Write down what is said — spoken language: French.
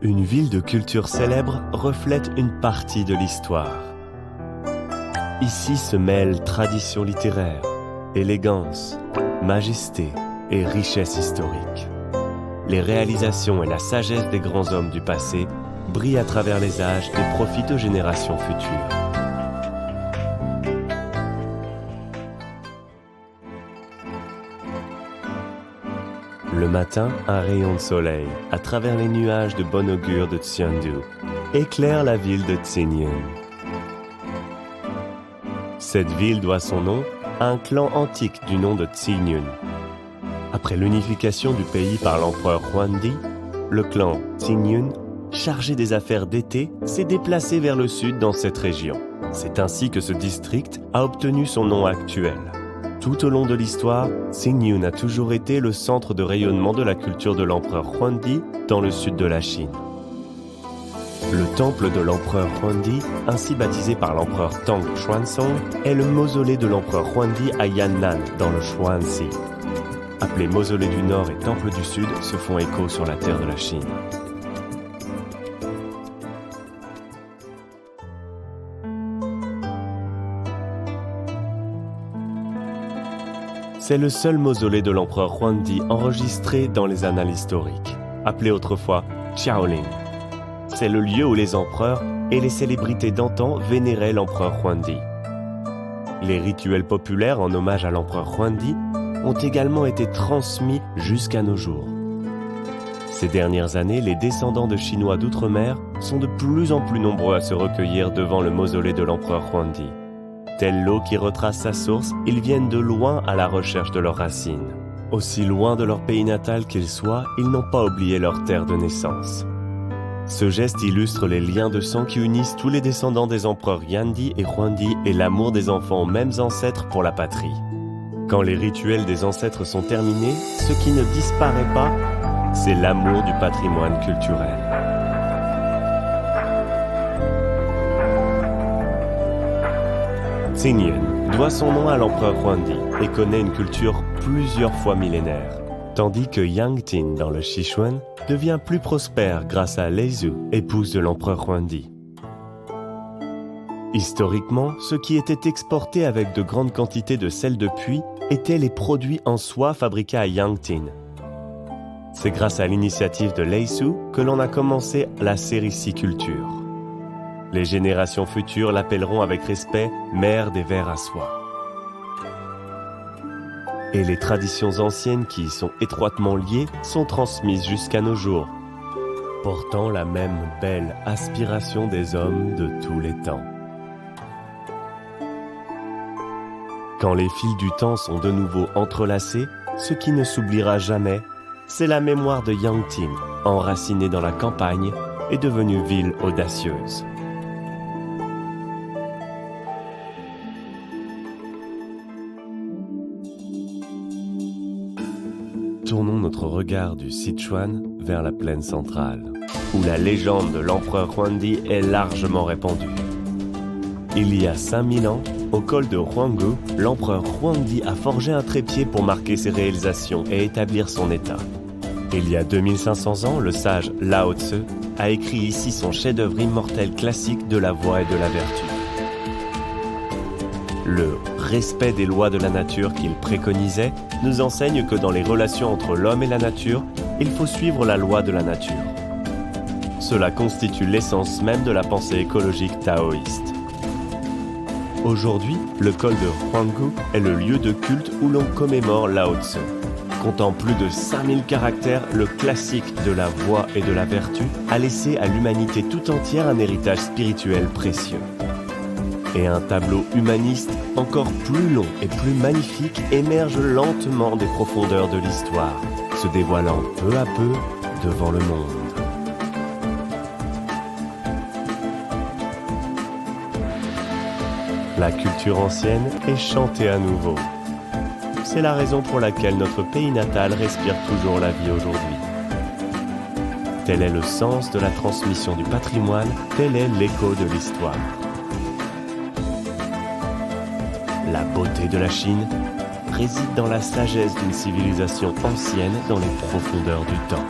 Une ville de culture célèbre reflète une partie de l'histoire. Ici se mêlent tradition littéraire, élégance, majesté et richesse historique. Les réalisations et la sagesse des grands hommes du passé brillent à travers les âges et profitent aux générations futures. Le matin, un rayon de soleil, à travers les nuages de bon augure de Xiandu, éclaire la ville de Xinyun. Cette ville doit son nom à un clan antique du nom de Xinyun. Après l'unification du pays par l'empereur Huangdi, le clan Xinyun, chargé des affaires d'été, s'est déplacé vers le sud dans cette région. C'est ainsi que ce district a obtenu son nom actuel. Tout au long de l'histoire, Xinyun a toujours été le centre de rayonnement de la culture de l'empereur Huangdi dans le sud de la Chine. Le temple de l'empereur Huangdi, ainsi baptisé par l'empereur Tang Xuanzong, est le mausolée de l'empereur Huangdi à Yan'an dans le Shaanxi. Appelés mausolée du Nord et temple du Sud, se font écho sur la terre de la Chine. C'est le seul mausolée de l'empereur Huangdi enregistré dans les annales historiques, appelé autrefois Qiaolin. C'est le lieu où les empereurs et les célébrités d'antan vénéraient l'empereur Huangdi. Les rituels populaires en hommage à l'empereur Huangdi ont également été transmis jusqu'à nos jours. Ces dernières années, les descendants de Chinois d'outre-mer sont de plus en plus nombreux à se recueillir devant le mausolée de l'empereur Huangdi. Telle l'eau qui retrace sa source, ils viennent de loin à la recherche de leurs racines. Aussi loin de leur pays natal qu'ils soient, ils n'ont pas oublié leur terre de naissance. Ce geste illustre les liens de sang qui unissent tous les descendants des empereurs Yandi et Huangdi et l'amour des enfants aux mêmes ancêtres pour la patrie. Quand les rituels des ancêtres sont terminés, ce qui ne disparaît pas, c'est l'amour du patrimoine culturel. Xinyun doit son nom à l'empereur Huangdi et connaît une culture plusieurs fois millénaire, tandis que Yangting dans le Sichuan devient plus prospère grâce à Lei Zhu, épouse de l'empereur Huangdi. Historiquement, ce qui était exporté avec de grandes quantités de sel de puits étaient les produits en soie fabriqués à Yangting. C'est grâce à l'initiative de Lei Zhu que l'on a commencé la sériculture. Les générations futures l'appelleront avec respect « mère des vers à soie ». Et les traditions anciennes qui y sont étroitement liées sont transmises jusqu'à nos jours, portant la même belle aspiration des hommes de tous les temps. Quand les fils du temps sont de nouveau entrelacés, ce qui ne s'oubliera jamais, c'est la mémoire de Yangting, enracinée dans la campagne et devenue ville audacieuse. Tournons notre regard du Sichuan vers la plaine centrale, où la légende de l'empereur Huangdi est largement répandue. Il y a 5000 ans, au col de Huanggu, l'empereur Huangdi a forgé un trépied pour marquer ses réalisations et établir son état. Il y a 2500 ans, le sage Lao Tzu a écrit ici son chef-d'œuvre immortel classique de la voie et de la vertu. Le respect des lois de la nature qu'il préconisait nous enseigne que dans les relations entre l'homme et la nature, il faut suivre la loi de la nature. Cela constitue l'essence même de la pensée écologique taoïste. Aujourd'hui, le col de Huanggu est le lieu de culte où l'on commémore Lao Tzu. Comptant plus de 5000 caractères, le classique de la voie et de la vertu a laissé à l'humanité tout entière un héritage spirituel précieux. Et un tableau humaniste encore plus long et plus magnifique émerge lentement des profondeurs de l'histoire, se dévoilant peu à peu devant le monde. La culture ancienne est chantée à nouveau. C'est la raison pour laquelle notre pays natal respire toujours la vie aujourd'hui. Tel est le sens de la transmission du patrimoine, tel est l'écho de l'histoire. La beauté de la Chine réside dans la sagesse d'une civilisation ancienne dans les profondeurs du temps.